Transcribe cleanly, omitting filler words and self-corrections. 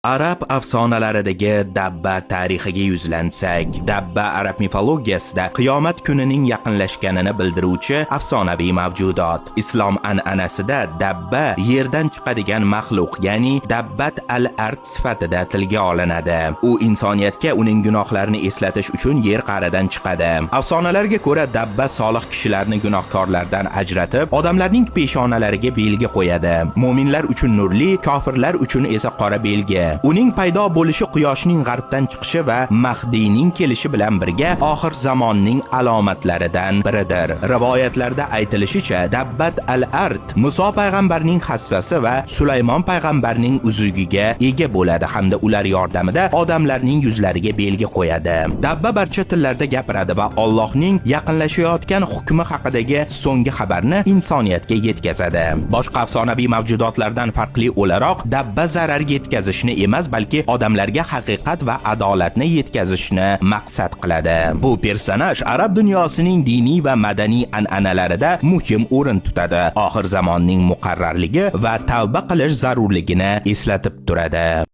Arab afsonalaridagi dabba tarixiga yuzlansak, dabba arab mifologiyasida qiyomat kunining yaqinlashganini bildiruvchi afsonaviy mavjudot. Islom an'anasida dabba yerdan chiqadigan maxluq, ya'ni dabbat al-ard sifatida tilga olinadi. U insoniyatga uning gunohlarini eslatish uchun yer qa'ridan chiqadi. Afsonalarga ko'ra, dabba solih kishilarni gunohkorlardan ajratib, odamlarning peshonalariga belgi qo'yadi. Mu'minlar uchun nurli, kofirlar uchun esa qora belgi. Uning paydo bo'lishi quyoshning g'arbdan chiqishi va Mahdiyning kelishi bilan birga oxir zamonning alomatlaridan biridir. Rivoyatlarda aytilishicha, Dabbat al-Ard Muso payg'ambarning hassasi va Sulaymon payg'ambarning uzugiga ega bo'ladi hamda ular yordamida odamlarning yuzlariga belgi qo'yadi. Dabba barcha tillarda gapiradi va Allohning yaqinlashayotgan hukmi haqidagi so'nggi xabarni insoniyatga yetkazadi. Boshqa afsonaviy mavjudotlardan farqli o'laroq, dabba zarar yetkazishni emas, balki odamlarga haqiqat va adolatni yetkazishni maqsad qiladi. Bu personaj arab dunyosining diniy va madaniy an'analarida muhim o'rin tutadi. Oxir zamonning muqarrarligi va tavba qilish zarurligini eslatib turadi.